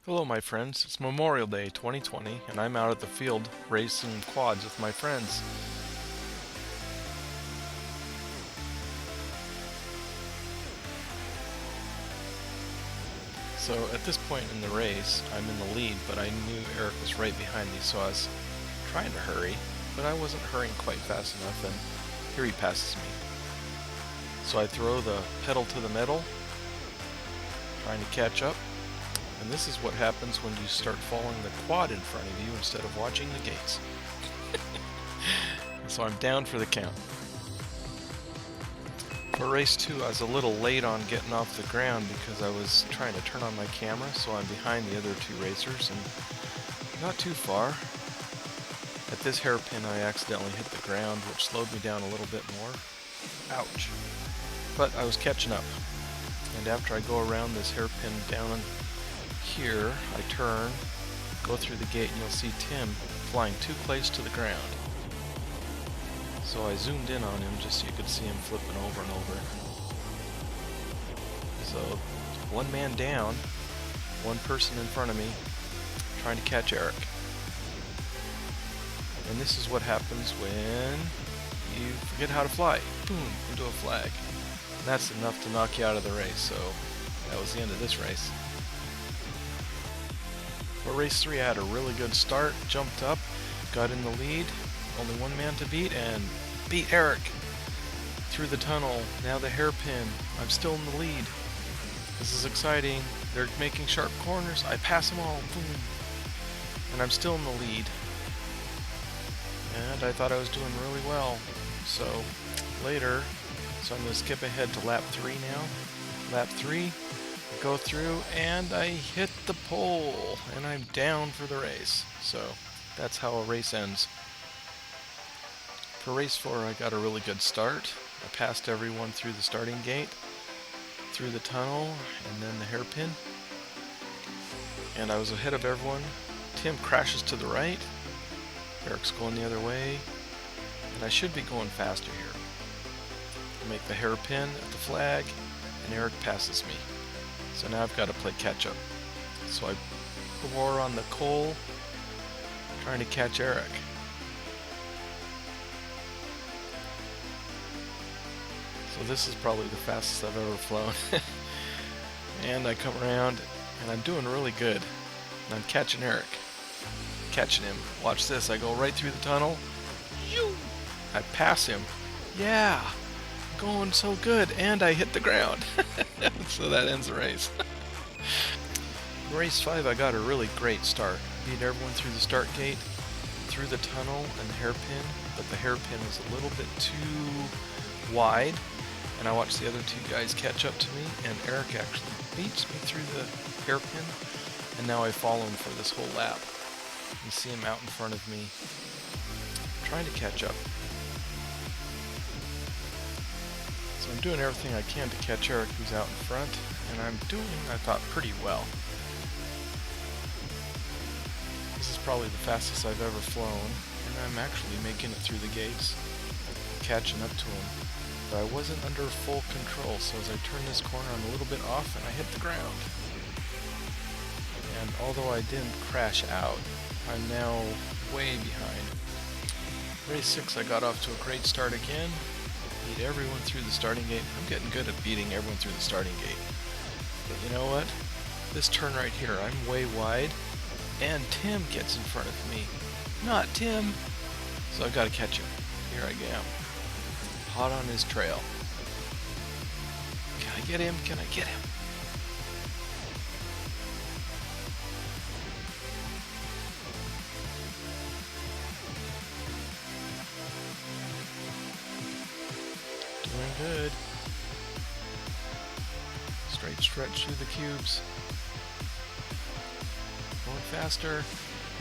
Hello my friends, it's Memorial Day 2020 and I'm out at the field racing quads with my friends. So at this point in the race, I'm in the lead, but I knew Eric was right behind me, so I was trying to hurry, but I wasn't hurrying quite fast enough, and here he passes me. So I throw the pedal to the metal, trying to catch up, and this is what happens when you start following the quad in front of you instead of watching the gates. So I'm down for the count. For race 2, I was a little late on getting off the ground because I was trying to turn on my camera, so I'm behind the other two racers and not too far. At this hairpin, I accidentally hit the ground, which slowed me down a little bit more. Ouch. But I was catching up. And after I go around this hairpin down here, I turn, go through the gate, and you'll see Tim flying too close to the ground. So I zoomed in on him just so you could see him flipping over and over. So, one man down, one person in front of me, trying to catch Eric. And this is what happens when you forget how to fly. Boom, into a flag. And that's enough to knock you out of the race, so that was the end of this race. For race 3, I had a really good start, jumped up, got in the lead, only one man to beat, and beat Eric through the tunnel. Now the hairpin. I'm still in the lead. This is exciting. They're making sharp corners. I pass them all. Boom. And I'm still in the lead. And I thought I was doing really well. So later, so I'm going to skip ahead to lap 3 now. Lap 3, go through, and I hit the pole, and I'm down for the race. So that's how a race ends. For race 4, I got a really good start. I passed everyone through the starting gate, through the tunnel, and then the hairpin. And I was ahead of everyone. Tim crashes to the right. Eric's going the other way. And I should be going faster here. I make the hairpin at the flag, and Eric passes me. So now I've got to play catch up. So I roar on the coal, trying to catch Eric. So this is probably the fastest I've ever flown. And I come around, and I'm doing really good. And I'm catching Eric. Catching him. Watch this, I go right through the tunnel. I pass him. Yeah! Going so good, and I hit the ground. So that ends the race. Race 5, I got a really great start. Beat everyone through the start gate, through the tunnel and the hairpin, but the hairpin was a little bit too wide, and I watched the other two guys catch up to me, and Eric actually beats me through the hairpin, and now I follow him for this whole lap. You see him out in front of me, trying to catch up. So I'm doing everything I can to catch Eric, who's out in front, and I'm doing, I thought, pretty well. This is probably the fastest I've ever flown, and I'm actually making it through the gates, catching up to him. But I wasn't under full control, so as I turn this corner, I'm a little bit off, and I hit the ground. And although I didn't crash out, I'm now way behind. Race 6, I got off to a great start again. Beat everyone through the starting gate. I'm getting good at beating everyone through the starting gate. But you know what? This turn right here, I'm way wide, and Tim gets in front of me. Not Tim! So I've got to catch him. Here I am. Hot on his trail. Can I get him? Can I get him? Doing good. Straight stretch through the cubes. Going faster.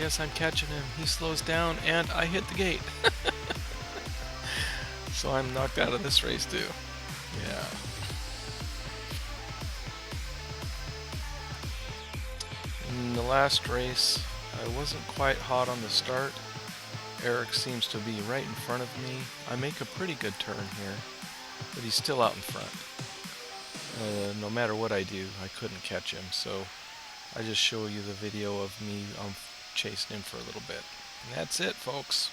Yes, I'm catching him. He slows down, and I hit the gate. So I'm knocked out of this race too. Yeah. In the last race, I wasn't quite hot on the start. Eric seems to be right in front of me. I make a pretty good turn here, but he's still out in front. No matter what I do, I couldn't catch him, so I just show you the video of me chasing him for a little bit. And that's it, folks.